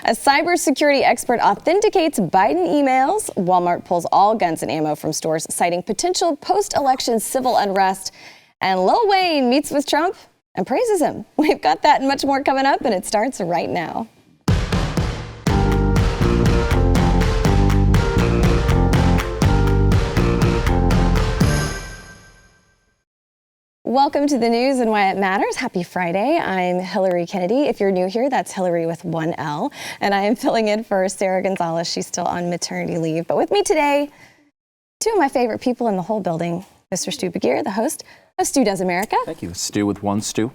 A cybersecurity expert authenticates Biden emails. Walmart pulls all guns and ammo from stores, citing potential post-election civil unrest. And Lil Wayne meets with Trump and praises him. We've got that and much more coming up, and it starts right now. Welcome to the news and why it matters. Happy Friday. I'm Hillary Kennedy. If you're new here, that's Hillary with one L. And I am filling in for Sarah Gonzalez. She's still on maternity leave. But with me today, two of my favorite people in the whole building. Mr. Stu Begier, the host of Stu Does America. Thank you. Stu with one stew.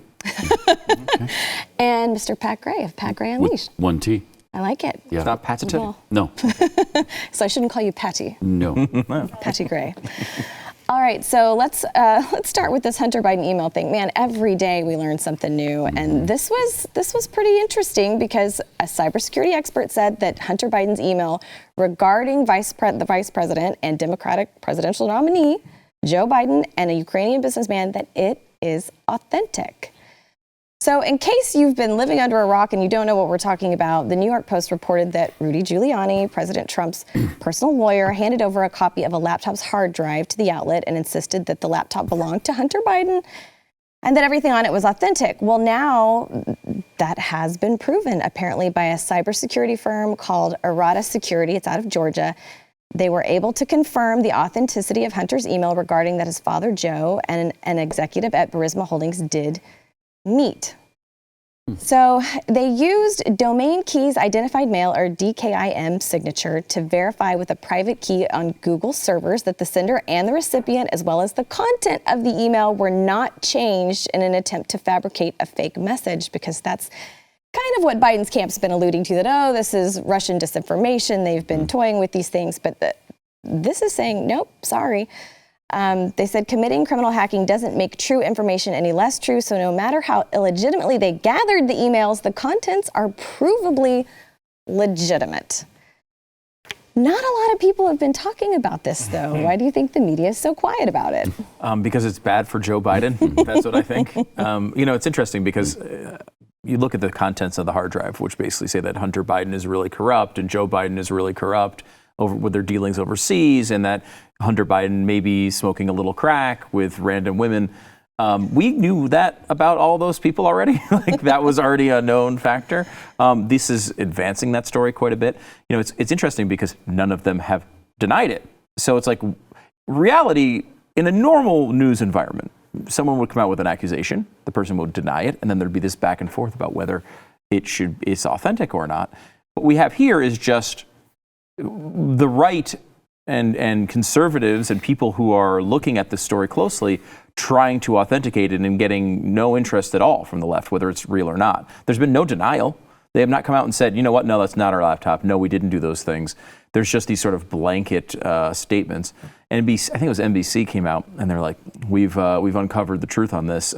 And Mr. Pat Gray of Pat Gray Unleashed. With one T. I like it. Yeah. It's not Pat's Well, No. so I shouldn't call you Patty. No. Patty Gray. All right, so let's start with this Hunter Biden email thing. Man, every day we learn something new, and this was pretty interesting because a cybersecurity expert said that Hunter Biden's email regarding the vice president and Democratic presidential nominee Joe Biden and a Ukrainian businessman, that it is authentic. So in case you've been living under a rock and you don't know what we're talking about, the New York Post reported that Rudy Giuliani, President Trump's personal lawyer, handed over a copy of a laptop's hard drive to the outlet and insisted that the laptop belonged to Hunter Biden and that everything on it was authentic. Well, now that has been proven, apparently, by a cybersecurity firm called Arata Security. It's out of Georgia. They were able to confirm the authenticity of Hunter's email regarding that his father, Joe, and an executive at Burisma Holdings did meet. So they used Domain Keys Identified Mail, or DKIM signature, to verify with a private key on Google servers that the sender and the recipient, as well as the content of the email, were not changed in an attempt to fabricate a fake message, because that's kind of what Biden's camp's been alluding to, that, oh, this is Russian disinformation. They've been toying with these things, but this is saying, nope, sorry. They said committing criminal hacking doesn't make true information any less true. So no matter how illegitimately they gathered the emails, the contents are provably legitimate. Not a lot of people have been talking about this, though. Why do you think the media is so quiet about it? Because it's bad for Joe Biden. That's what I think. It's interesting because you look at the contents of the hard drive, which basically say that Hunter Biden is really corrupt and Joe Biden is really corrupt with their dealings overseas, and that Hunter Biden may be smoking a little crack with random women. We knew that about all those people already. Like, that was already a known factor. This is advancing that story quite a bit. It's interesting because none of them have denied it. So it's like reality in a normal news environment. Someone would come out with an accusation, the person would deny it, and then there'd be this back and forth about whether it's authentic or not. What we have here is just the right and conservatives and people who are looking at this story closely trying to authenticate it and getting no interest at all from the left, whether it's real or not. There's been no denial. They have not come out and said, you know what, no, that's not our laptop. No, we didn't do those things. There's just these sort of blanket statements. NBC, I think it was NBC, came out and they're like, we've uncovered the truth on this.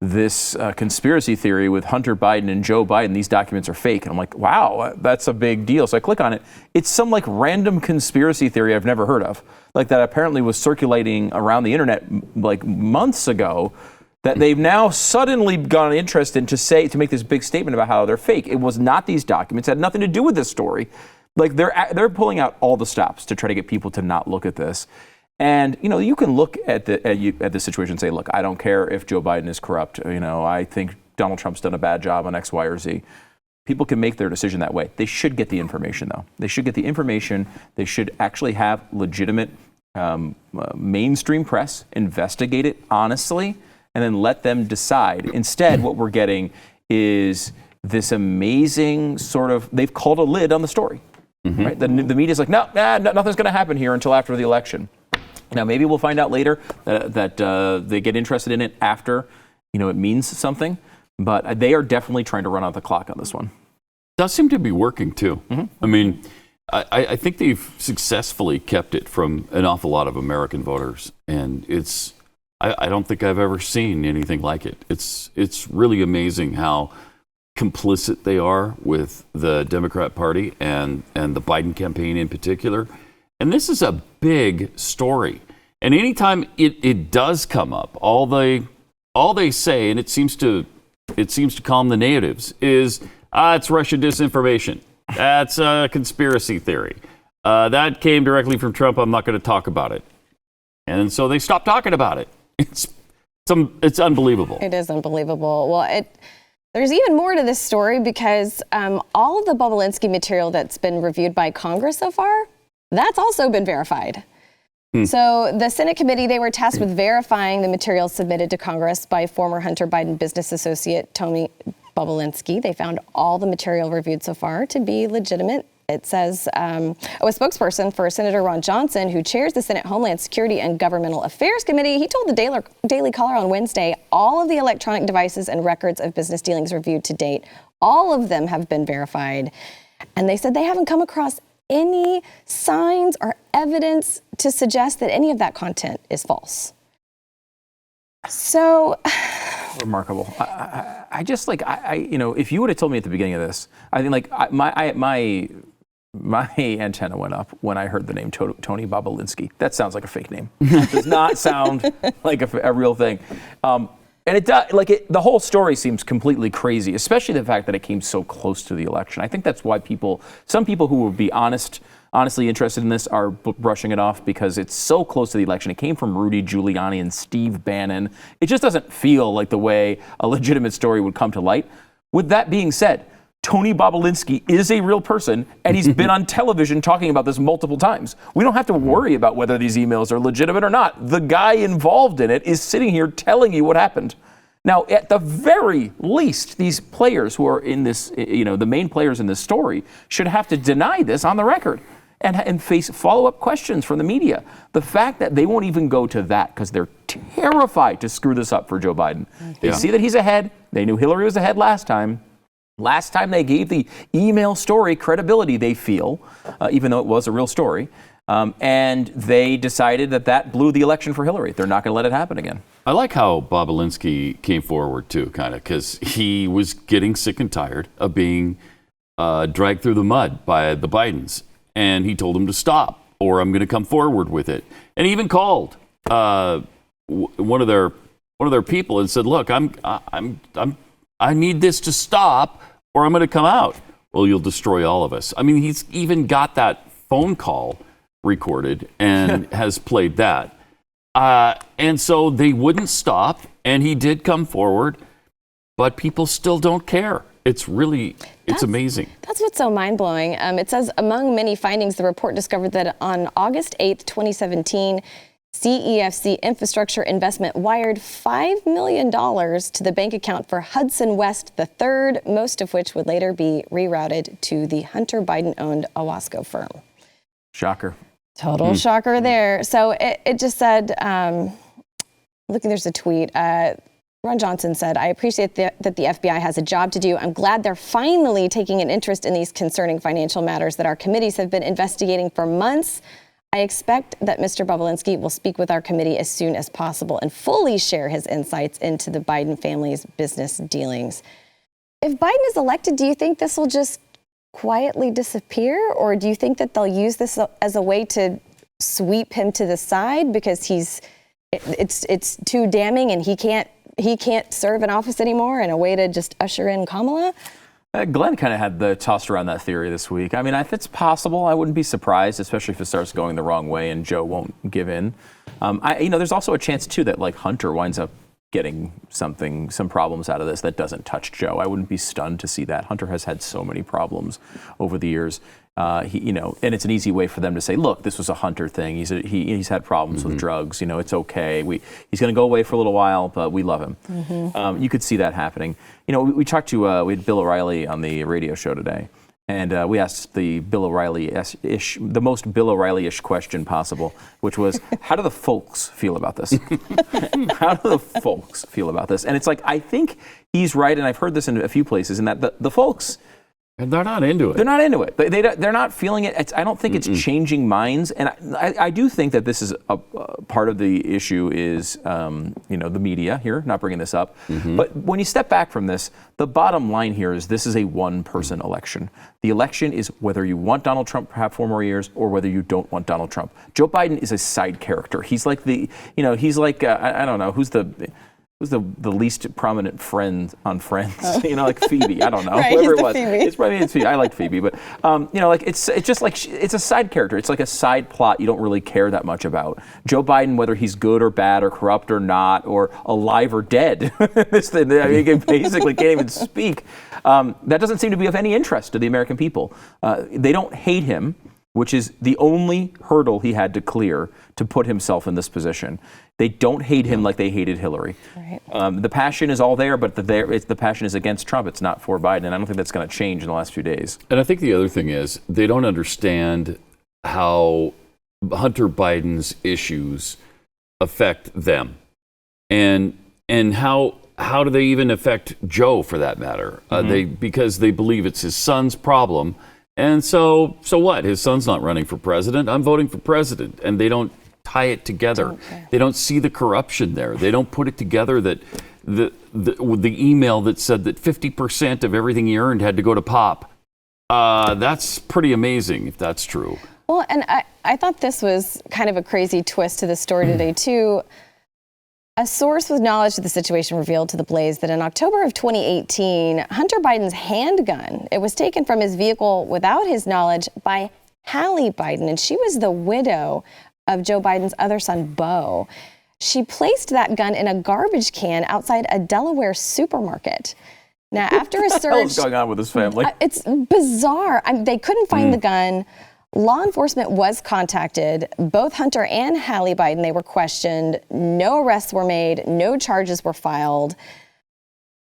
This conspiracy theory with Hunter Biden and Joe Biden, these documents are fake. And I'm like, wow, that's a big deal. So I click on it. It's some like random conspiracy theory I've never heard of, like that apparently was circulating around the internet like months ago, that they've now suddenly gone interested to make this big statement about how they're fake. It was not these documents. It had nothing to do with this story. Like they're pulling out all the stops to try to get people to not look at this. And, you can look at the situation and say, look, I don't care if Joe Biden is corrupt. I think Donald Trump's done a bad job on X, Y, or Z. People can make their decision that way. They should get the information, though. They should get the information. They should actually have legitimate mainstream press investigate it honestly and then let them decide. Instead, what we're getting is this amazing sort of, they've called a lid on the story. Right? The media's like, no, nothing's going to happen here until after the election. Now, maybe we'll find out later that they get interested in it after, it means something. But they are definitely trying to run out the clock on this one. Does seem to be working, too. I mean, I think they've successfully kept it from an awful lot of American voters. And I don't think I've ever seen anything like it. It's really amazing how complicit they are with the Democrat Party and the Biden campaign in particular. And this is a big story. And anytime it does come up, all they say, and it seems to calm the natives, is It's Russian disinformation. That's a conspiracy theory. That came directly from Trump. I'm not going to talk about it. And so they stopped talking about it. It's unbelievable. It is unbelievable. Well, there's even more to this story because all of the Bobulinski material that's been reviewed by Congress so far, that's also been verified. So the Senate committee, they were tasked with verifying the material submitted to Congress by former Hunter Biden business associate Tony Bobulinski. They found all the material reviewed so far to be legitimate. It says a spokesperson for Senator Ron Johnson, who chairs the Senate Homeland Security and Governmental Affairs Committee, he told the Daily Caller on Wednesday, all of the electronic devices and records of business dealings reviewed to date, all of them have been verified. And they said they haven't come across any signs or evidence to suggest that any of that content is false. So remarkable. I just if you would have told me at the beginning of this, I think my antenna went up when I heard the name Tony Bobulinski. That sounds like a fake name. It does not sound like a real thing. And it does, the whole story seems completely crazy, especially the fact that it came so close to the election. I think that's why some people who would be honestly interested in this are brushing it off because it's so close to the election. It came from Rudy Giuliani and Steve Bannon. It just doesn't feel like the way a legitimate story would come to light. With that being said, Tony Bobulinski is a real person, and he's been on television talking about this multiple times. We don't have to worry about whether these emails are legitimate or not. The guy involved in it is sitting here telling you what happened. Now, at the very least, these players who are in this, the main players in this story, should have to deny this on the record and face follow-up questions from the media. The fact that they won't even go to that because they're terrified to screw this up for Joe Biden. They see that he's ahead. They knew Hillary was ahead last time. Last time they gave the email story credibility, they feel, even though it was a real story. And they decided that blew the election for Hillary. They're not going to let it happen again. I like how Bobulinski came forward, too, kind of, because he was getting sick and tired of being dragged through the mud by the Bidens. And he told them to stop, or I'm going to come forward with it. And he even called one of their people and said, "Look, I need this to stop, or I'm going to come out." Well, you'll destroy all of us. I mean, he's even got that phone call recorded and has played that. And so they wouldn't stop, and he did come forward, but people still don't care. It's amazing. That's what's so mind-blowing. It says, among many findings, the report discovered that on August 8th, 2017, CEFC Infrastructure Investment wired $5 million to the bank account for Hudson West III, most of which would later be rerouted to the Hunter Biden-owned Owasco firm. Shocker. Total shocker there. So it just said, there's a tweet. Ron Johnson said, "I appreciate that the FBI has a job to do. I'm glad they're finally taking an interest in these concerning financial matters that our committees have been investigating for months. I expect that Mr. Bobulinski will speak with our committee as soon as possible and fully share his insights into the Biden family's business dealings." If Biden is elected, do you think this will just quietly disappear, or do you think that they'll use this as a way to sweep him to the side because it's too damning and he can't serve in office anymore, and a way to just usher in Kamala? Glenn kind of had tossed around that theory this week. I mean, if it's possible, I wouldn't be surprised, especially if it starts going the wrong way and Joe won't give in. There's also a chance too that Hunter winds up getting some problems out of this that doesn't touch Joe. I wouldn't be stunned to see that. Hunter has had so many problems over the years. And it's an easy way for them to say, look, this was a Hunter thing. He's had problems with drugs. It's okay. He's going to go away for a little while, but we love him. You could see that happening. We talked to we had Bill O'Reilly on the radio show today, and we asked the most Bill O'Reilly-ish question possible, which was, how do the folks feel about this? How do the folks feel about this? And it's I think he's right, and I've heard this in a few places, in that the folks. And they're not into it. They're not into it. They're not feeling it. I don't think it's changing minds. And I do think that this is a part of the issue is, the media here, not bringing this up. But when you step back from this, the bottom line here is this is a one-person election. The election is whether you want Donald Trump to have 4 more years or whether you don't want Donald Trump. Joe Biden is a side character. He's like I don't know, who's the who's the least prominent friend on Friends? Like Phoebe. I don't know. Right, Whoever he's it was. Phoebe. It's Phoebe. I like Phoebe, but like it's just like it's a side character. It's like a side plot you don't really care that much about. Joe Biden, whether he's good or bad or corrupt or not or alive or dead, he basically can't even speak. That doesn't seem to be of any interest to the American people. They don't hate him, which is the only hurdle he had to clear to put himself in this position. They don't hate him like they hated Hillary. Right. The passion is all there, but the passion is against Trump. It's not for Biden, and I don't think that's going to change in the last few days. And I think the other thing is they don't understand how Hunter Biden's issues affect them, and how do they even affect Joe, for that matter? Because they believe it's his son's problem. And so what? His son's not running for president. I'm voting for president. And they don't tie it together. They don't see the corruption there. They don't put it together that the email that said that 50% of everything he earned had to go to Pop. That's pretty amazing if that's true. Well, and I thought this was kind of a crazy twist to the story today, too. A source with knowledge of the situation revealed to the Blaze that in October of 2018, Hunter Biden's handgun, it was taken from his vehicle without his knowledge by Hallie Biden, and she was the widow of Joe Biden's other son, Beau. She placed that gun in a garbage can outside a Delaware supermarket. Now, after a search... What the hell is going on with this family? It's bizarre. They couldn't find the gun. Law enforcement was contacted. Both Hunter and Hallie Biden, they were questioned. No arrests were made. No charges were filed.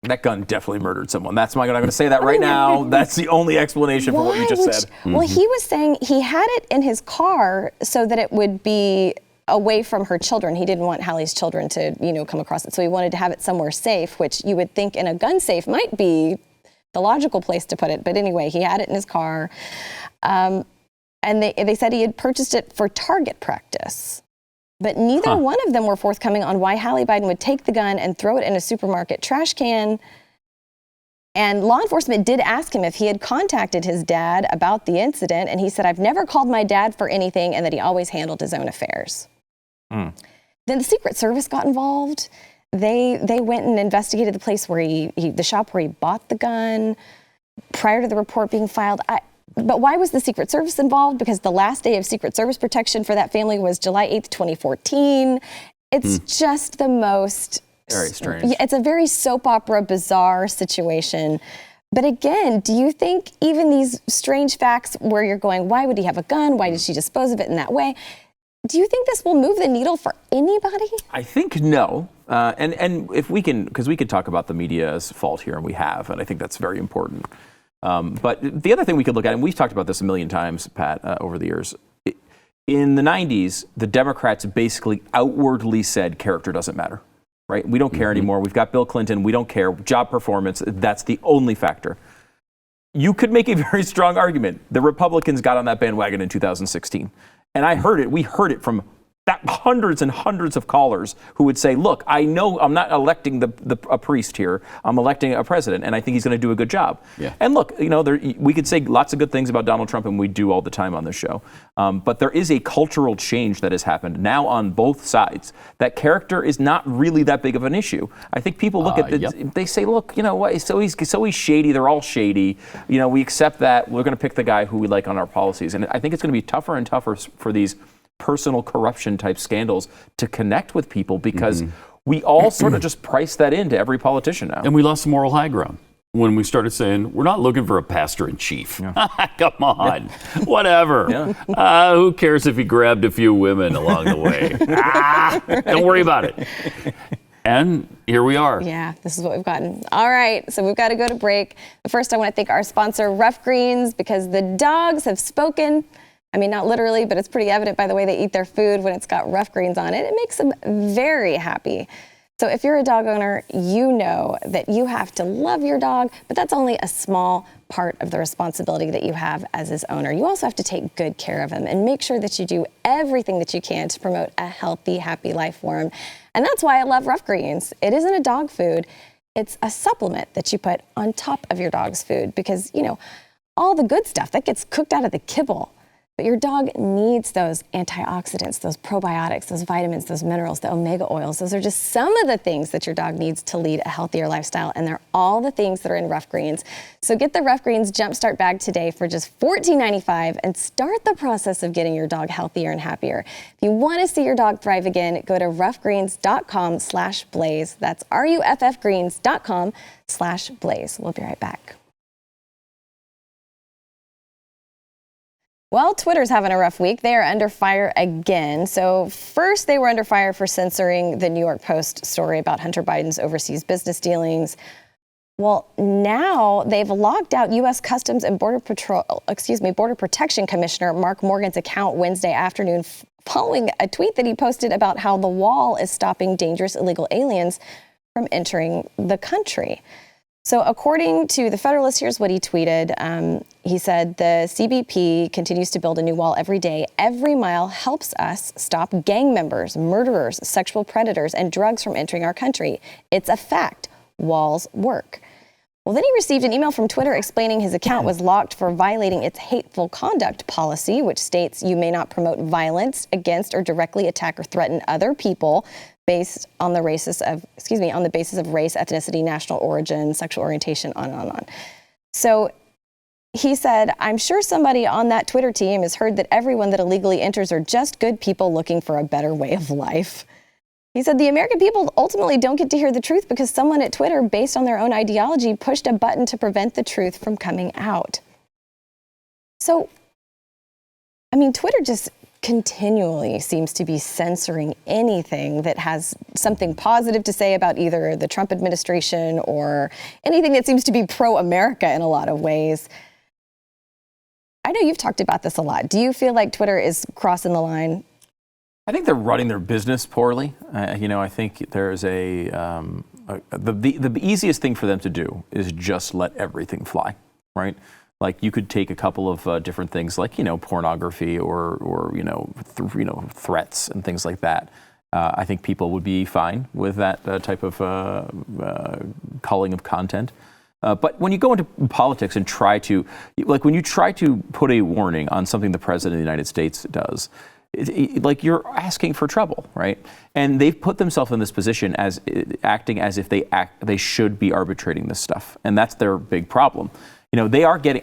That gun definitely murdered someone. I'm going to say that right now. That's the only explanation for what you just said. Well, he was saying he had it in his car so that it would be away from her children. He didn't want Hallie's children to, come across it. So he wanted to have it somewhere safe, which you would think in a gun safe might be the logical place to put it. But anyway, he had it in his car. And they said he had purchased it for target practice. But neither one of them were forthcoming on why Hallie Biden would take the gun and throw it in a supermarket trash can. And law enforcement did ask him if he had contacted his dad about the incident. And he said, "I've never called my dad for anything," and that he always handled his own affairs. Then the Secret Service got involved. They went and investigated the place where the shop where he bought the gun prior to the report being filed. But why was the Secret Service involved? Because the last day of Secret Service protection for that family was July 8th, 2014. It's just the most... Very strange. It's a very soap opera, bizarre situation. But again, do you think even these strange facts where you're going, why would he have a gun? Why did she dispose of it in that way? Do you think this will move the needle for anybody? I think no. And if we can, because we could talk about the media's fault here, and we have, and I think that's very important. But the other thing we could look at, and we've talked about this a million times, Pat, over the years, in the 90s, the Democrats basically outwardly said character doesn't matter, right? We don't care anymore. We've got Bill Clinton. We don't care. Job performance, that's the only factor. You could make a very strong argument. The Republicans got on that bandwagon in 2016. And I heard it. We heard it from hundreds and hundreds of callers who would say, look, I know I'm not electing a priest here. I'm electing a president, and I think he's going to do a good job. Yeah. And look, we could say lots of good things about Donald Trump, and we do all the time on this show. But there is a cultural change that has happened now on both sides. That character is not really that big of an issue. I think people look at they say, look, what? So he's shady. They're all shady. We accept that. We're going to pick the guy who we like on our policies. And I think it's going to be tougher and tougher for these personal corruption type scandals to connect with people because we all sort of just price that into every politician now. And we lost the moral high ground when we started saying, we're not looking for a pastor in chief. Yeah. Come on, whatever. Yeah. Who cares if he grabbed a few women along the way? Don't worry about it. And here we are. Yeah, this is what we've gotten. All right, so we've got to go to break. But first, I want to thank our sponsor, Ruff Greens, because the dogs have spoken. I mean, not literally, but it's pretty evident by the way they eat their food when it's got Ruff Greens on it. It makes them very happy. So if you're a dog owner, you know that you have to love your dog, but that's only a small part of the responsibility that you have as his owner. You also have to take good care of him and make sure that you do everything that you can to promote a healthy, happy life for him. And that's why I love Ruff Greens. It isn't a dog food. It's a supplement that you put on top of your dog's food because, all the good stuff that gets cooked out of the kibble, But your dog needs those antioxidants, those probiotics, those vitamins, those minerals, the omega oils. Those are just some of the things that your dog needs to lead a healthier lifestyle. And they're all the things that are in Ruff Greens. So get the Ruff Greens Jumpstart bag today for just $14.95 and start the process of getting your dog healthier and happier. If you want to see your dog thrive again, go to ruffgreens.com/blaze. That's ruffgreens.com/blaze. We'll be right back. Well, Twitter's having a rough week. They are under fire again. So first they were under fire for censoring the New York Post story about Hunter Biden's overseas business dealings. Well, now they've locked out U.S. Customs and Border Protection Commissioner Mark Morgan's account Wednesday afternoon following a tweet that he posted about how the wall is stopping dangerous illegal aliens from entering the country. So according to the Federalist, here's what he tweeted. He said, the CBP continues to build a new wall every day. Every mile helps us stop gang members, murderers, sexual predators, and drugs from entering our country. It's a fact. Walls work. Well, then he received an email from Twitter explaining his account was locked for violating its hateful conduct policy, which states you may not promote violence against or directly attack or threaten other people based on the basis of race, ethnicity, national origin, sexual orientation, on and on. So he said, I'm sure somebody on that Twitter team has heard that everyone that illegally enters are just good people looking for a better way of life. He said the American people ultimately don't get to hear the truth because someone at Twitter, based on their own ideology, pushed a button to prevent the truth from coming out. So, I mean, Twitter just continually seems to be censoring anything that has something positive to say about either the Trump administration or anything that seems to be pro-America in a lot of ways. I know you've talked about this a lot. Do you feel like Twitter is crossing the line? I think they're running their business poorly. I think there's the easiest thing for them to do is just let everything fly, right? Like you could take a couple of different things, like pornography or threats and things like that. I think people would be fine with that type of culling of content. But when you go into politics and when you try to put a warning on something the president of the United States does, you're asking for trouble, right? And they've put themselves in this position as acting as if they should be arbitrating this stuff, and that's their big problem. They are getting.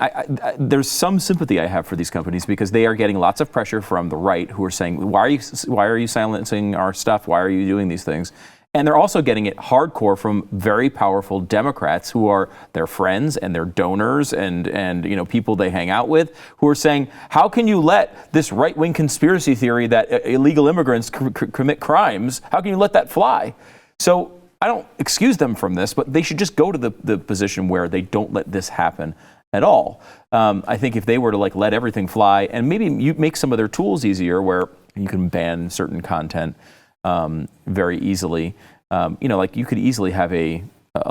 There's some sympathy I have for these companies because they are getting lots of pressure from the right, who are saying, "Why are you silencing our stuff? Why are you doing these things?" And they're also getting it hardcore from very powerful Democrats who are their friends and their donors and people they hang out with, who are saying, how can you let this right-wing conspiracy theory that illegal immigrants commit crimes, how can you let that fly? So I don't excuse them from this, but they should just go to the position where they don't let this happen at all. I think if they were to let everything fly, and maybe you make some of their tools easier where you can ban certain content very easily. You could easily have a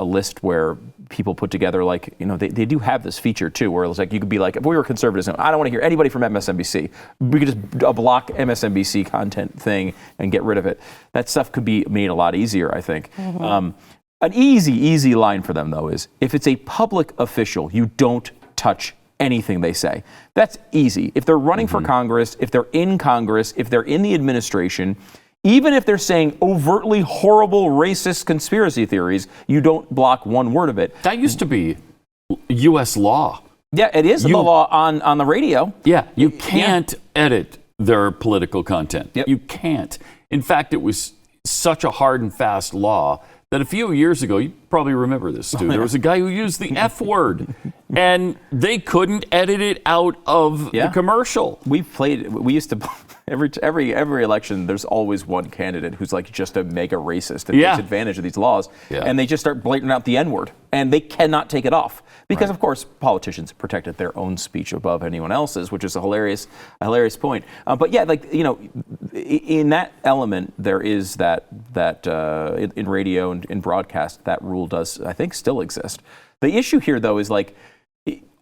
list where people put together, they do have this feature too, where it's you could be if we were conservatives, I don't want to hear anybody from MSNBC. We could just block MSNBC content thing and get rid of it. That stuff could be made a lot easier, I think. Mm-hmm. An easy line for them, though, is if it's a public official, you don't touch anything they say. That's easy. If they're running for Congress, if they're in Congress, if they're in the administration, even if they're saying overtly horrible racist conspiracy theories, you don't block one word of it. That used to be U.S. law. Yeah, it is the law on the radio. Yeah, you can't edit their political content. Yep. You can't. In fact, it was such a hard and fast law that a few years ago, you probably remember this, Stu, there was a guy who used the F word, and they couldn't edit it out of the commercial. We used to... Every election, there's always one candidate who's just a mega racist and takes advantage of these laws, and they just start blating out the N-word, and they cannot take it off because, of course, politicians protected their own speech above anyone else's, which is a hilarious point. But in that element, there is that in radio and in broadcast, that rule does, I think, still exist. The issue here, though, is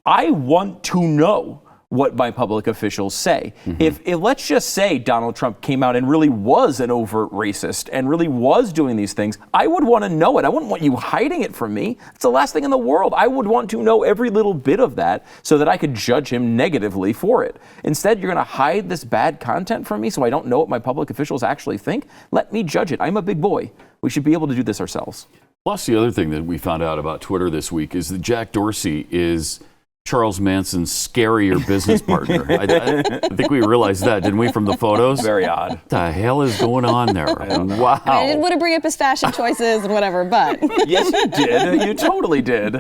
I want to know what my public officials say. If let's just say Donald Trump came out and really was an overt racist and really was doing these things, I would want to know it. I wouldn't want you hiding it from me. It's the last thing in the world. I would want to know every little bit of that so that I could judge him negatively for it. Instead, you're going to hide this bad content from me so I don't know what my public officials actually think. Let me judge it. I'm a big boy. We should be able to do this ourselves. Plus, the other thing that we found out about Twitter this week is that Jack Dorsey is Charles Manson's scarier business partner. I think we realized that, didn't we, from the photos? Very odd. What the hell is going on there? Wow. I didn't want to bring up his fashion choices and whatever, but. Yes, you did. You totally did.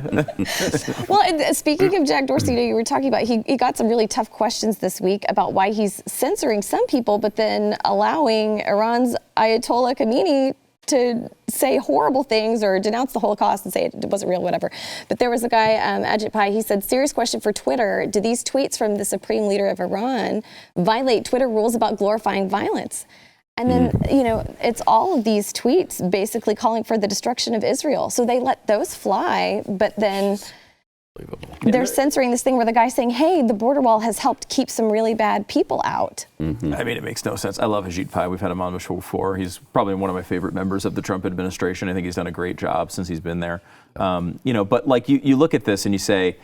Well, and speaking of Jack Dorsey, you were talking about, he got some really tough questions this week about why he's censoring some people, but then allowing Iran's Ayatollah Khamenei to say horrible things or denounce the Holocaust and say it wasn't real, whatever. But there was a guy, Ajit Pai, he said, serious question for Twitter. Do these tweets from the supreme leader of Iran violate Twitter rules about glorifying violence? And then, it's all of these tweets basically calling for the destruction of Israel. So they let those fly, but then they're censoring this thing where the guy's saying, hey, the border wall has helped keep some really bad people out. I mean, it makes no sense. I love Ajit Pai. We've had him on the show before. He's probably one of my favorite members of the Trump administration. I think he's done a great job since he's been there. But like you look at this and you say,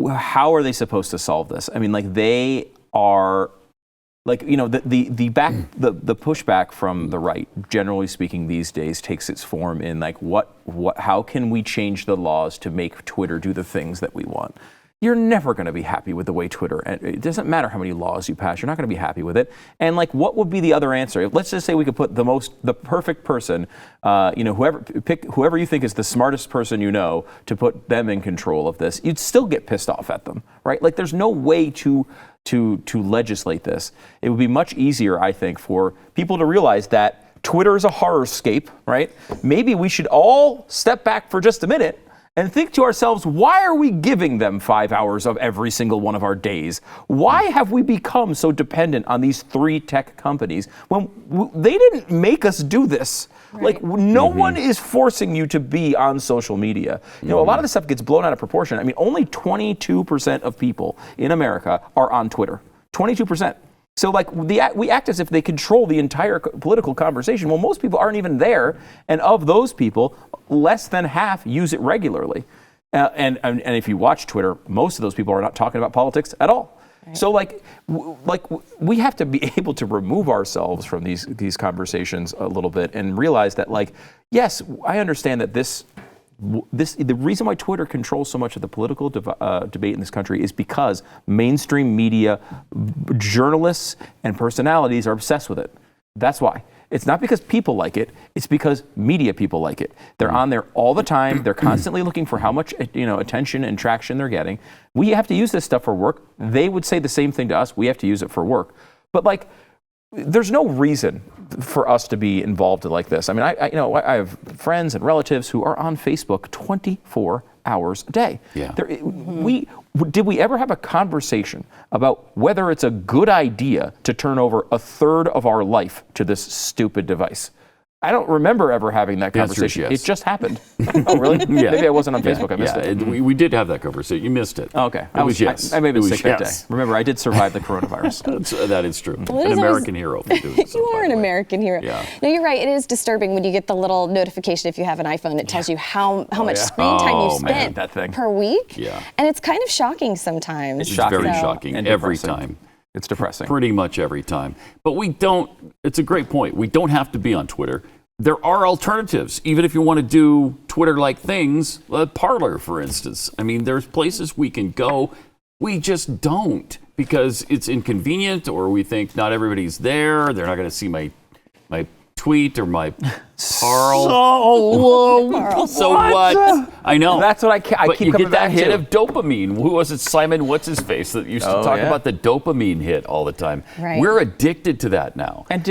how are they supposed to solve this? I mean, like they are, like, the pushback from the right, generally speaking, these days takes its form in like how can we change the laws to make Twitter do the things that we want? You're never going to be happy with the way Twitter, it doesn't matter how many laws you pass, you're not going to be happy with it. And like, what would be the other answer? Let's just say we could put the perfect person, whoever you think is the smartest person to put them in control of this, you'd still get pissed off at them, right? Like there's no way to legislate this. It would be much easier, I think, for people to realize that Twitter is a horrorscape, right? Maybe we should all step back for just a minute and think to ourselves, why are we giving them 5 hours of every single one of our days? Why have we become so dependent on these 3 tech companies when they didn't make us do this? Right. Like, no one is forcing you to be on social media. A lot of this stuff gets blown out of proportion. I mean, only 22% of people in America are on Twitter. 22%. So like we act as if they control the entire political conversation. Well, most people aren't even there. And of those people, less than half use it regularly. And if you watch Twitter, most of those people are not talking about politics at all. Right. So we have to be able to remove ourselves from these conversations a little bit and realize that, like, yes, I understand that the reason why Twitter controls so much of the political debate in this country is because mainstream media, journalists, and personalities are obsessed with it. That's why. It's not because people like it. It's because media people like it. They're on there all the time. They're constantly looking for how much attention and traction they're getting. We have to use this stuff for work. They would say the same thing to us. We have to use it for work. But like, there's no reason for us to be involved like this. I mean, I have friends and relatives who are on Facebook 24 hours a day. Yeah. Did we ever have a conversation about whether it's a good idea to turn over a third of our life to this stupid device? I don't remember ever having that conversation. Yes. It just happened. Oh, really? Yeah. Maybe I wasn't on Facebook. I missed it. We did have that conversation. You missed it. Oh, okay. I may have been sick that day. Remember, I did survive the coronavirus. That is true. Well, an American hero. You are an American hero. Yeah. No, you're right. It is disturbing when you get the little notification if you have an iPhone. It tells you how much screen time you spent per week. Yeah. And it's kind of shocking sometimes. It's very shocking every time. It's depressing. Pretty much every time. But it's a great point. We don't have to be on Twitter. There are alternatives, even if you want to do Twitter-like things, Parler, for instance. I mean, there's places we can go. We just don't because it's inconvenient, or we think not everybody's there. They're not going to see my tweet or my Carl. So what? I know. That's what I keep coming back to. You get that hit of dopamine. Who was it? Simon, what's his face, that used to talk about the dopamine hit all the time. Right. We're addicted to that now. And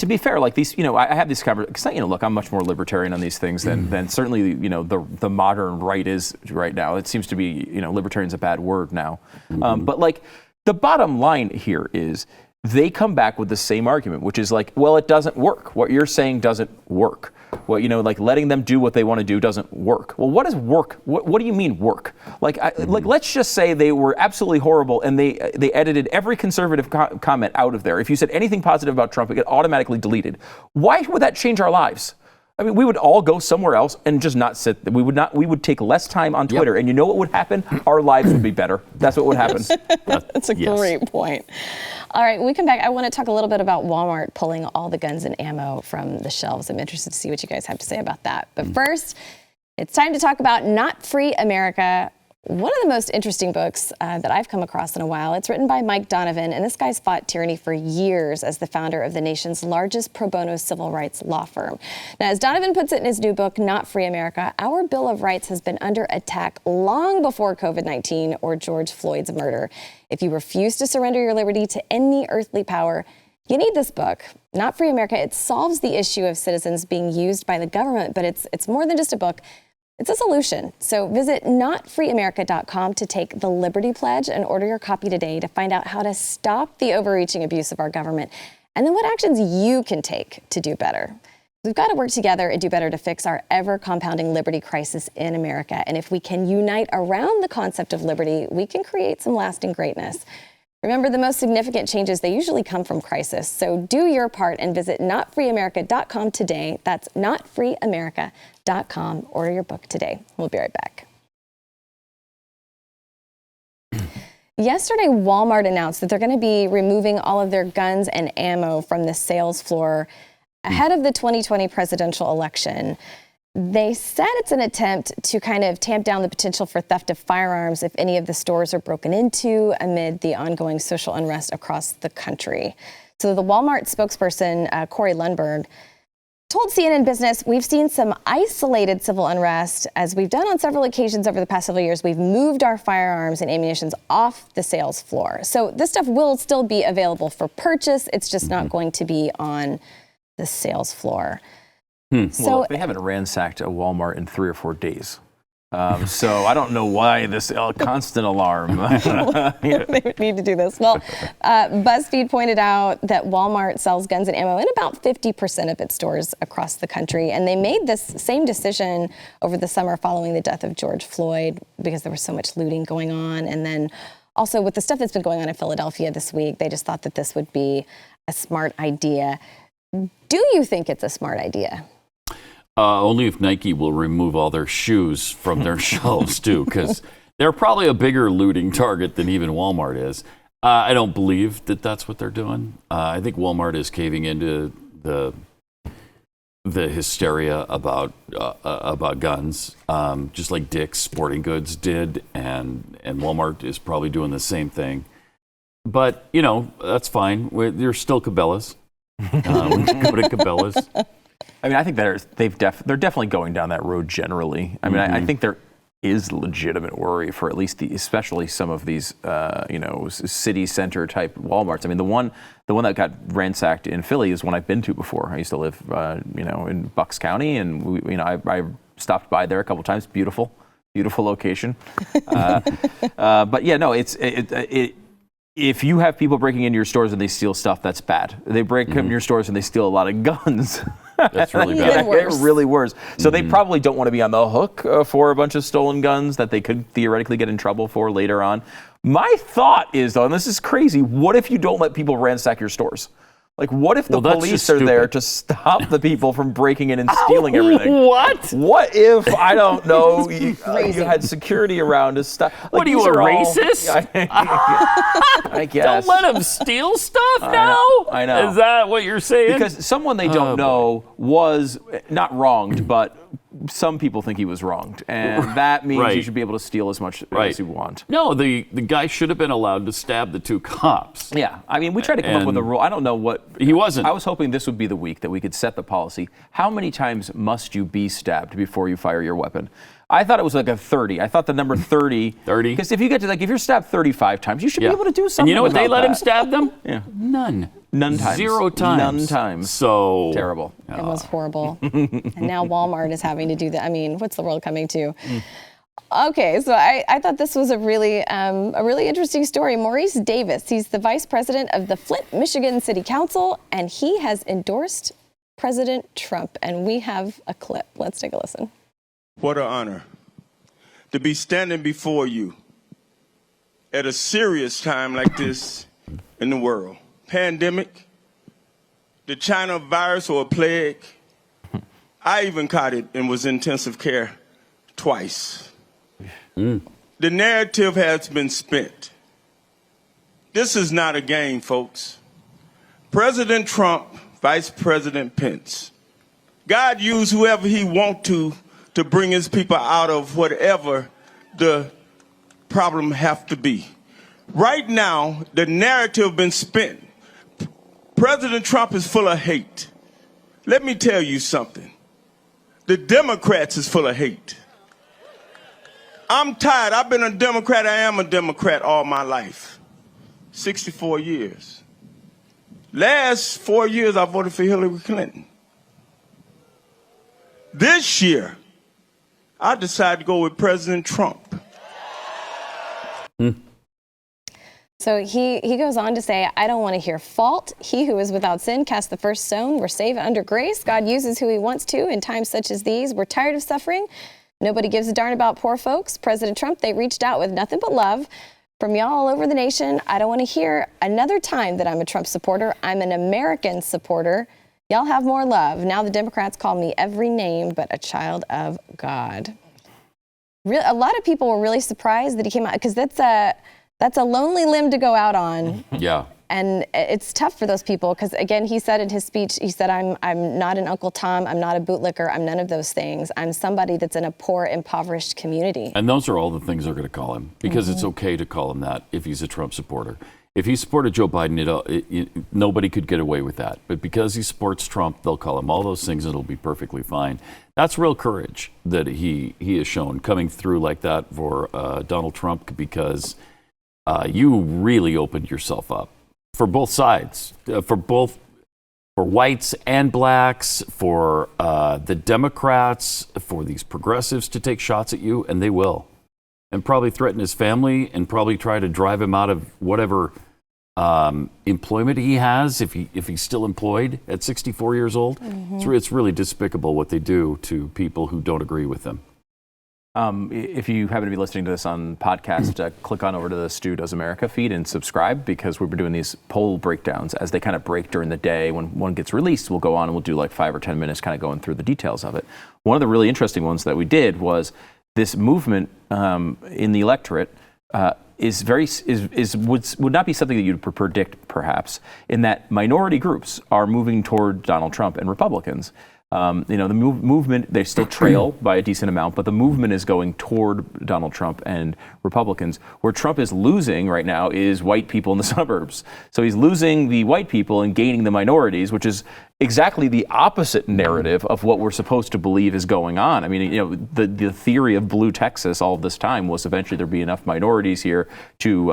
to be fair, like these, I have these conversations. Look, I'm much more libertarian on these things than certainly the modern right is right now. It seems to be libertarian's a bad word now. But like the bottom line here is, they come back with the same argument, which is like, well, it doesn't work. What you're saying doesn't work. Well, like letting them do what they want to do doesn't work. Well, what is work? What do you mean work? Like let's just say they were absolutely horrible and they edited every conservative comment out of there. If you said anything positive about Trump, it get automatically deleted. Why would that change our lives? I mean, we would all go somewhere else and just not sit. We would take less time on Twitter. Yep. And you know what would happen? Our lives would be better. That's what would happen. That's a great point. All right, when we come back, I want to talk a little bit about Walmart pulling all the guns and ammo from the shelves. I'm interested to see what you guys have to say about that. But first, it's time to talk about Not Free America. One of the most interesting books that I've come across in a while. It's written by Mike Donovan, and this guy's fought tyranny for years as the founder of the nation's largest pro bono civil rights law firm. Now, as Donovan puts it in his new book, Not Free America, our Bill of Rights has been under attack long before COVID-19 or George Floyd's murder. If you refuse to surrender your liberty to any earthly power, you need this book, Not Free America. It solves the issue of citizens being used by the government, but it's more than just a book. It's a solution. So visit notfreeamerica.com to take the Liberty Pledge and order your copy today to find out how to stop the overreaching abuse of our government and then what actions you can take to do better. We've got to work together and do better to fix our ever-compounding liberty crisis in America. And if we can unite around the concept of liberty, we can create some lasting greatness. Remember, the most significant changes, they usually come from crisis. So do your part and visit notfreeamerica.com today. That's notfreeamerica.com. Order your book today. We'll be right back. Yesterday, Walmart announced that they're going to be removing all of their guns and ammo from the sales floor ahead of the 2020 presidential election. They said it's an attempt to kind of tamp down the potential for theft of firearms if any of the stores are broken into amid the ongoing social unrest across the country. So the Walmart spokesperson, Corey Lundberg, told CNN Business, we've seen some isolated civil unrest. As we've done on several occasions over the past several years, we've moved our firearms and ammunition off the sales floor. So this stuff will still be available for purchase. It's just not going to be on the sales floor. So well, they haven't ransacked a Walmart in 3 or 4 days. So I don't know why this constant alarm. They would need to do this. Well, BuzzFeed pointed out that Walmart sells guns and ammo in about 50% of its stores across the country. And they made this same decision over the summer following the death of George Floyd because there was so much looting going on. And then also with the stuff that's been going on in Philadelphia this week, they just thought that this would be a smart idea. Do you think it's a smart idea? Only if Nike will remove all their shoes from their shelves, too, because they're probably a bigger looting target than even Walmart is. I don't believe that that's what they're doing. I think Walmart is caving into the hysteria about guns, just like Dick's Sporting Goods did, and Walmart is probably doing the same thing. But, that's fine. They're still Cabela's. We can go to Cabela's. I mean, I think they're definitely going down that road generally. I mean, I think there is legitimate worry for at least especially some of these, city center type Walmarts. I mean, the one that got ransacked in Philly is one I've been to before. I used to live, in Bucks County, and I stopped by there a couple times. Beautiful location. But yeah, no, if you have people breaking into your stores and they steal stuff, that's bad. They break into your stores and they steal a lot of guns. That's really bad. It's really worse. So they probably don't want to be on the hook for a bunch of stolen guns that they could theoretically get in trouble for later on. My thought is, though, and this is crazy, what if you don't let people ransack your stores? Like, what if the police are there to stop the people from breaking in and stealing everything? What? What if, I don't know, you had security around to stop? Like, what are you, a racist? I guess. Don't let them steal stuff now? I know. Is that what you're saying? Because someone they don't know was not wronged, but some people think he was wronged. And that means you should be able to steal as much as you want. No, the guy should have been allowed to stab the 2 cops. Yeah. I mean, we tried to come up with a rule. I don't know what. He wasn't. I was hoping this would be the week that we could set the policy. How many times must you be stabbed before you fire your weapon? I thought it was like a 30. I thought the number 30. 30? Because if you get to, if you're stabbed 35 times, you should be able to do something. And you know what they about let him stab them? Yeah. None times. 0 times. None times. So terrible. It was horrible. And now Walmart is having to do that. I mean, what's the world coming to? Okay, so I thought this was a really interesting story. Maurice Davis, he's the vice president of the Flint, Michigan City Council, and he has endorsed President Trump. And we have a clip. Let's take a listen. What an honor to be standing before you at a serious time like this in the world. Pandemic, the China virus or a plague. I even caught it and was in intensive care twice. The narrative has been spent. This is not a game, folks. President Trump, Vice President Pence. God used whoever he wants to bring his people out of whatever the problem have to be. Right now, the narrative been spent. President Trump is full of hate. Let me tell you something. The Democrats is full of hate. I'm tired. I've been a Democrat. I am a Democrat all my life. 64 years. Last 4 years, I voted for Hillary Clinton. This year, I decided to go with President Trump. So he goes on to say, I don't want to hear fault. He who is without sin cast the first stone. We're saved under grace. God uses who he wants to in times such as these. We're tired of suffering. Nobody gives a darn about poor folks. President Trump, they reached out with nothing but love from y'all all over the nation. I don't want to hear another time that I'm a Trump supporter. I'm an American supporter. Y'all have more love. Now the Democrats call me every name but a child of God. A lot of people were really surprised that he came out, because that's a lonely limb to go out on. Yeah. And it's tough for those people because, again, he said in his speech, he said, I'm not an Uncle Tom, I'm not a bootlicker, I'm none of those things. I'm somebody that's in a poor, impoverished community. And those are all the things they're going to call him, because it's okay to call him that if he's a Trump supporter. If he supported Joe Biden, nobody could get away with that. But because he supports Trump, they'll call him all those things and it'll be perfectly fine. That's real courage that he has shown coming through like that for Donald Trump, because you really opened yourself up for both sides, for whites and blacks, for the Democrats, for these progressives to take shots at you, and they will, and probably threaten his family and probably try to drive him out of whatever employment he has if he's still employed at 64 years old. It's really despicable what they do to people who don't agree with them. If you happen to be listening to this on podcast, click on over to the Stu Does America feed and subscribe, because we've been doing these poll breakdowns as they kind of break during the day. When one gets released, we'll go on and we'll do like 5 or 10 minutes kind of going through the details of it. One of the really interesting ones that we did was this movement in the electorate would not be something that you'd predict, perhaps, in that minority groups are moving toward Donald Trump and Republicans. The movement, they still trail by a decent amount, but the movement is going toward Donald Trump and Republicans. Where Trump is losing right now is white people in the suburbs. So he's losing the white people and gaining the minorities, which is exactly the opposite narrative of what we're supposed to believe is going on. I mean, the theory of blue Texas all of this time was eventually there'd be enough minorities here to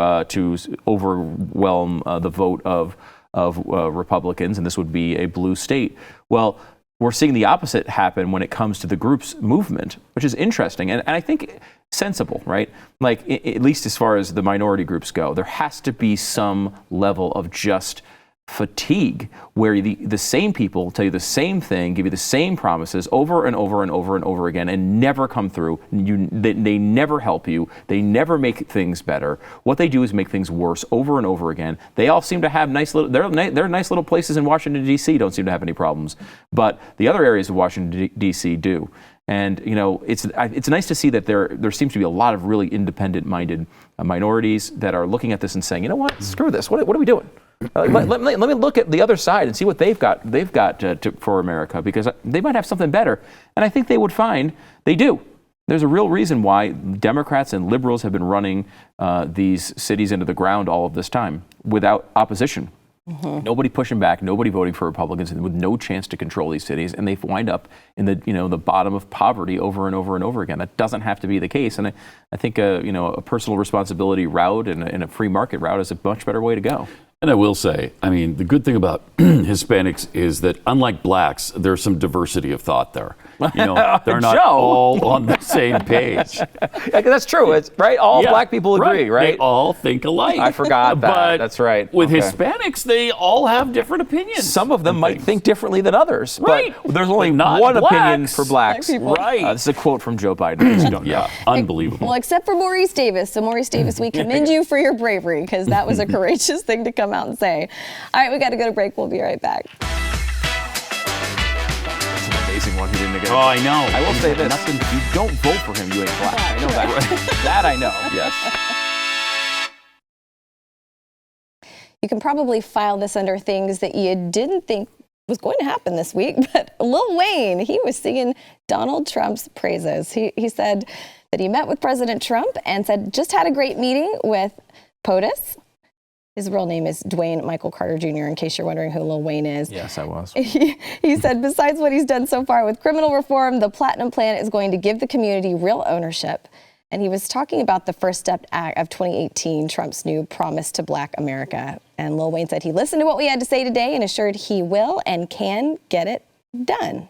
overwhelm the vote of Republicans, and this would be a blue state. Well, we're seeing the opposite happen when it comes to the group's movement, which is interesting and I think sensible, right? Like, at least as far as the minority groups go, there has to be some level of just fatigue where the same people tell you the same thing, give you the same promises over and over and over and over again, and never come through. They never help you. They never make things better. What they do is make things worse over and over again. They all seem to have nice little, they're nice little places in Washington, D.C. don't seem to have any problems. But the other areas of Washington, D.C. do. And, it's nice to see that there seems to be a lot of really independent-minded minorities that are looking at this and saying, you know what, screw this. What are we doing? Let me look at the other side and see what they've got for America, because they might have something better. And I think they would find they do. There's a real reason why Democrats and liberals have been running these cities into the ground all of this time without opposition. Nobody pushing back, nobody voting for Republicans, and with no chance to control these cities, and they wind up in the bottom of poverty over and over and over again. That doesn't have to be the case, and I think a personal responsibility route and a free market route is a much better way to go. And I will say, I mean, the good thing about Hispanics is that unlike blacks, there's some diversity of thought there. You know, they're not all on the same page. Yeah, that's true. It's right. All black people agree, right? They all think alike. I forgot that. But that's right. With Hispanics, they all have different opinions. Some of them might think differently than others. Right. But there's only not one blacks. opinion for blacks. Right. This is a quote from Joe Biden. Yeah, unbelievable. Well, except for Maurice Davis. So Maurice Davis, we commend you for your bravery, because that was a courageous thing to come out and say. All right, we got to go to break. We'll be right back. Amazing one. He didn't get. Oh, I know. I will say this: if you don't vote for him, you ain't black. I know that. That I know. Yes. You can probably file this under things that you didn't think was going to happen this week, but Lil Wayne, he was singing Donald Trump's praises. He said that he met with President Trump and said just had a great meeting with POTUS. His real name is Dwayne Michael Carter Jr., in case you're wondering who Lil Wayne is. Yes, I was. He said, besides what he's done so far with criminal reform, the Platinum Plan is going to give the community real ownership. And he was talking about the First Step Act of 2018, Trump's new promise to Black America. And Lil Wayne said he listened to what we had to say today and assured he will and can get it done.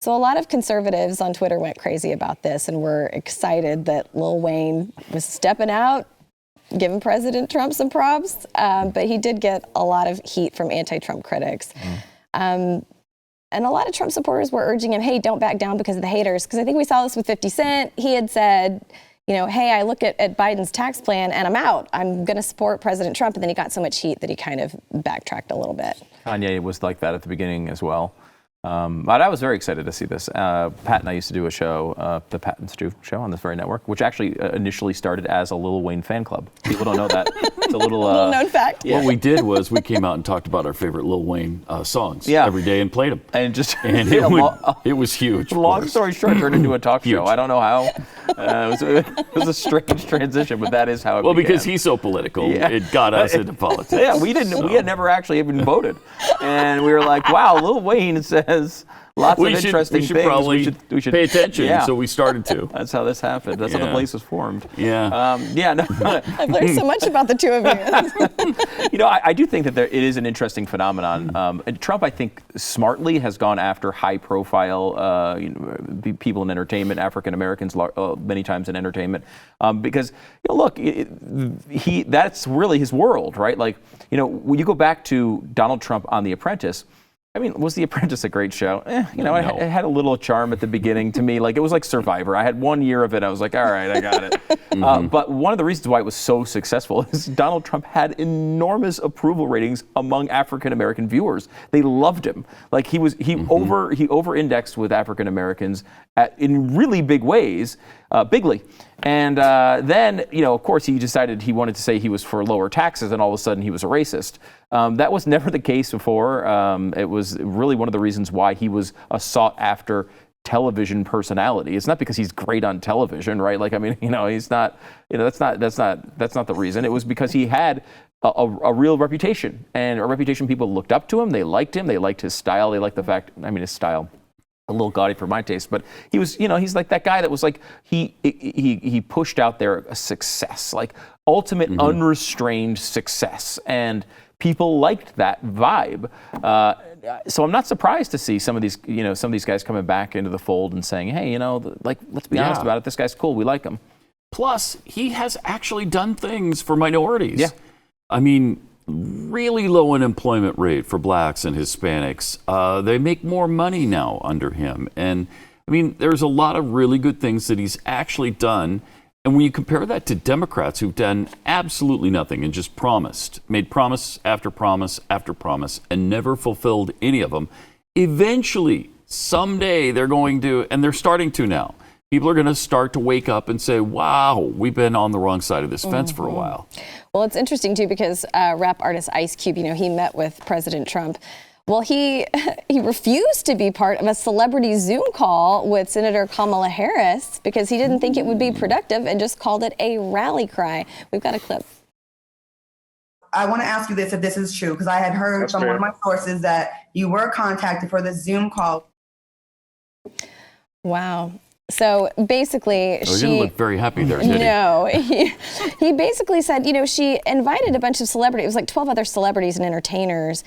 So a lot of conservatives on Twitter went crazy about this and were excited that Lil Wayne was stepping out, giving President Trump some props, but he did get a lot of heat from anti-Trump critics. And a lot of Trump supporters were urging him, hey, don't back down because of the haters. Because I think we saw this with 50 Cent. He had said, you know, hey, I look at Biden's tax plan and I'm out. I'm going to support President Trump. And then he got so much heat that he kind of backtracked a little bit. Kanye was like that at the beginning as well. But I was very excited to see this. Pat and I used to do a show, the Pat and Stu show on this very network, which actually initially started as a Lil Wayne fan club. People don't know that. It's a little known fact. What we did was we came out and talked about our favorite Lil Wayne songs every day and played them. And It was huge. Long story short, turned into a talk show. I don't know how. It was a strange transition, but that is how it began. Because he's so political, it got us into politics. Yeah, we had never actually even voted. And we were like, wow, Lil Wayne says lots of interesting things. We should pay attention. Yeah. So we started to. That's how this happened. That's how the place was formed. Yeah. No. I've learned so much about the two of you. You know, I do think that it is an interesting phenomenon. Trump, I think, smartly has gone after high-profile people in entertainment, African Americans, many times in entertainment, because look, that's really his world, right? Like, when you go back to Donald Trump on The Apprentice. I mean, was The Apprentice a great show? No. It had a little charm at the beginning to me. Like, it was like Survivor. I had 1 year of it. I was like, all right, I got it. But one of the reasons why it was so successful is Donald Trump had enormous approval ratings among African American viewers. They loved him. Like, he over-indexed with African Americans in really big ways, bigly. And then, of course, he decided he wanted to say he was for lower taxes, and all of a sudden he was a racist. That was never the case before. It was really one of the reasons why he was a sought-after television personality. It's not because he's great on television, right? Like, I mean, he's not. That's not the reason. It was because he had a real reputation, and a reputation people looked up to him. They liked him. They liked his style. They liked the fact. I mean, his style. A little gaudy for my taste, but he was, he's like that guy that was like, he pushed out there a success, like ultimate unrestrained success, and people liked that vibe. So I'm not surprised to see some of these guys coming back into the fold and saying, hey, let's be honest about it. This guy's cool. We like him. Plus, he has actually done things for minorities. Yeah. I mean, really low unemployment rate for blacks and Hispanics. They make more money now under him. And I mean, there's a lot of really good things that he's actually done. And when you compare that to Democrats who've done absolutely nothing and just made promise after promise after promise and never fulfilled any of them, eventually, someday they're going to, and they're starting to now, people are going to start to wake up and say, wow, we've been on the wrong side of this fence for a while. Well, it's interesting, too, because rap artist Ice Cube, he met with President Trump. Well, he refused to be part of a celebrity Zoom call with Senator Kamala Harris because he didn't think it would be productive and just called it a rally cry. We've got a clip. I want to ask you this, if this is true, because I had heard from one of my sources that you were contacted for the Zoom call. Wow. So basically, he didn't look very happy there, did he? No, he basically said, she invited a bunch of celebrities. It was like 12 other celebrities and entertainers.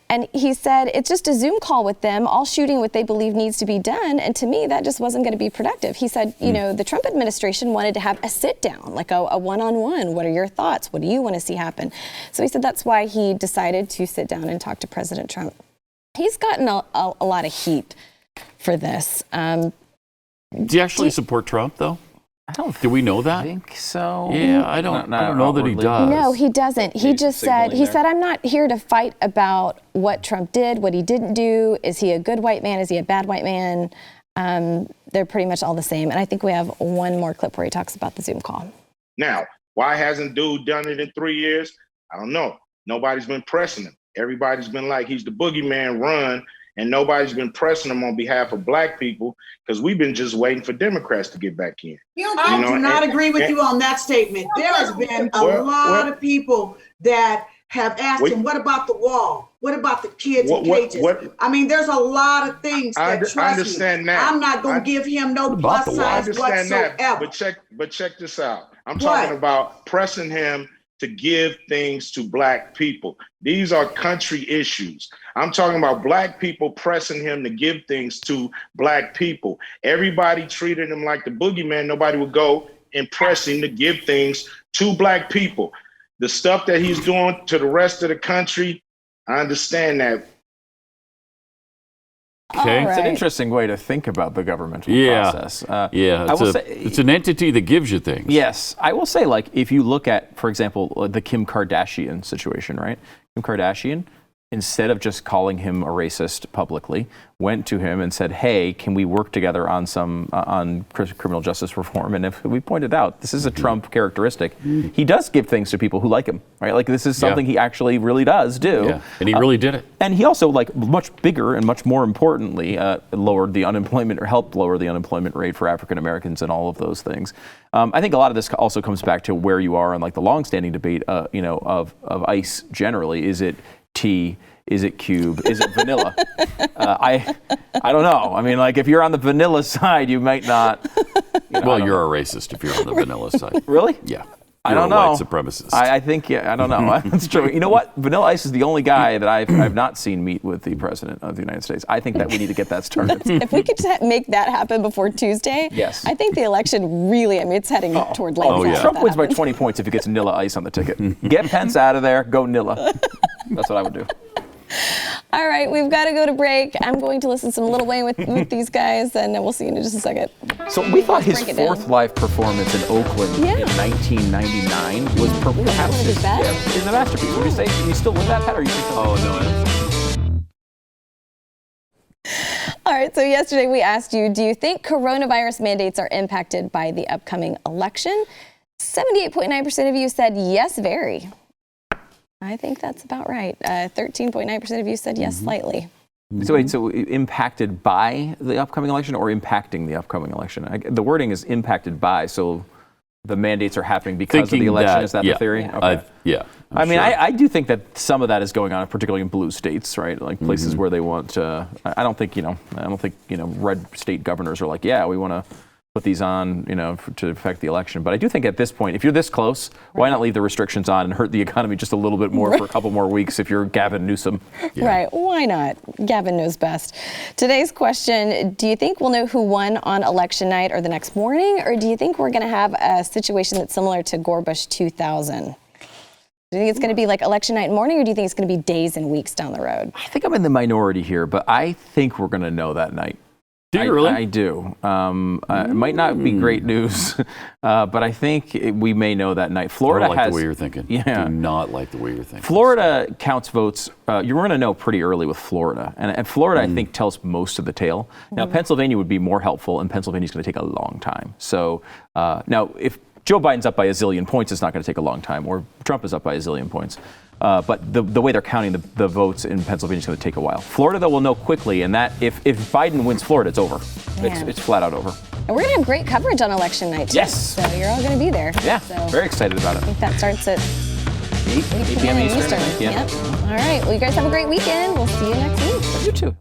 And he said, it's just a Zoom call with them, all shooting what they believe needs to be done. And to me, that just wasn't going to be productive. He said, the Trump administration wanted to have a sit down, like a one-on-one. What are your thoughts? What do you want to see happen? So he said that's why he decided to sit down and talk to President Trump. He's gotten a lot of heat for this. Do you actually support Trump, though? Do we know that? I think so. Yeah, I don't know that he does. No, he doesn't. He just said, I'm not here to fight about what Trump did, what he didn't do. Is he a good white man? Is he a bad white man? They're pretty much all the same. And I think we have one more clip where he talks about the Zoom call. Now, why hasn't dude done it in 3 years? I don't know. Nobody's been pressing him. Everybody's been like, he's the boogeyman, run. And nobody's been pressing him on behalf of black people because we've been just waiting for Democrats to get back in. I do not agree with you on that statement. There has been a lot of people that have asked him, what about the wall? What about the kids in cages? I mean, there's a lot of things that, trust I understand me, that. I'm not going to give him no plus size whatsoever. That, but check this out. I'm talking about pressing him to give things to black people. These are country issues. I'm talking about black people pressing him to give things to black people. Everybody treated him like the boogeyman. Nobody would go and press him to give things to black people. The stuff that he's doing to the rest of the country, I understand that. Okay. It's an interesting way to think about the governmental process. It's an entity that gives you things. Yes. I will say, if you look at, for example, the Kim Kardashian situation, right? Kim Kardashian, instead of just calling him a racist publicly, went to him and said, hey, can we work together on on criminal justice reform? And if we pointed out, this is a Trump characteristic. He does give things to people who like him, right? This is something he actually really does do. Yeah. And he really did it. And he also, much bigger and much more importantly, lowered the unemployment, or helped lower the unemployment rate for African Americans and all of those things. I think a lot of this also comes back to where you are on the longstanding debate, of ICE generally. Is it tea? Is it cube? Is it vanilla? I don't know. I mean, if you're on the vanilla side, you might not. You're a racist if you're on the vanilla side. Really? Yeah. I don't know. You're a white supremacist. I think, I don't know. That's true. You know what? Vanilla Ice is the only guy that I've not seen meet with the president of the United States. I think that we need to get that started. If we could make that happen before Tuesday, yes. I think the election really, it's heading toward landslide. Trump wins by 20 points if he gets Nilla Ice on the ticket. Get Pence out of there. Go Nilla. That's what I would do. All right, we've got to go to break. I'm going to listen to some Lil Wayne with these guys, and we'll see you in just a second. So we thought his fourth live performance in Oakland in 1999 was perhaps his masterpiece. Would you say you still with that, Pat? Or you think All right, so yesterday we asked you, do you think coronavirus mandates are impacted by the upcoming election? 78.9% of you said yes, very. I think that's about right. 13.9% of you said yes, slightly. So wait, so impacted by the upcoming election or impacting the upcoming election? The wording is impacted by, so the mandates are happening because of the election. Is that the theory? Yeah. Okay. I mean, I do think that some of that is going on, particularly in blue states, right? Places where they want. I don't think red state governors are like, yeah, we want to put these on, to affect the election. But I do think at this point, if you're this close, why not leave the restrictions on and hurt the economy just a little bit more for a couple more weeks if you're Gavin Newsom? Yeah. Right, why not? Gavin knows best. Today's question, do you think we'll know who won on election night or the next morning? Or do you think we're gonna have a situation that's similar to Gore-Bush 2000? Do you think it's going to be like election night and morning, or do you think it's going to be days and weeks down the road? I think I'm in the minority here, but I think we're going to know that night. Do you really? I do. It might not be great news, but I think we may know that night. Florida I don't like has the way you're thinking. Yeah. Do not like the way you're thinking. Florida counts votes. You're going to know pretty early with Florida, and Florida I think tells most of the tale. Now Pennsylvania would be more helpful, and Pennsylvania's going to take a long time. So now if Joe Biden's up by a zillion points, it's not going to take a long time, or Trump is up by a zillion points. But the way they're counting the votes in Pennsylvania is going to take a while. Florida, though, will know quickly, and that if Biden wins Florida, it's over. It's flat out over. And we're going to have great coverage on election night, too. Yes. So you're all going to be there. Yeah, so very excited about it. I think that starts at 8 p.m. Eastern. Yep. All right. Well, you guys have a great weekend. We'll see you next week. You too.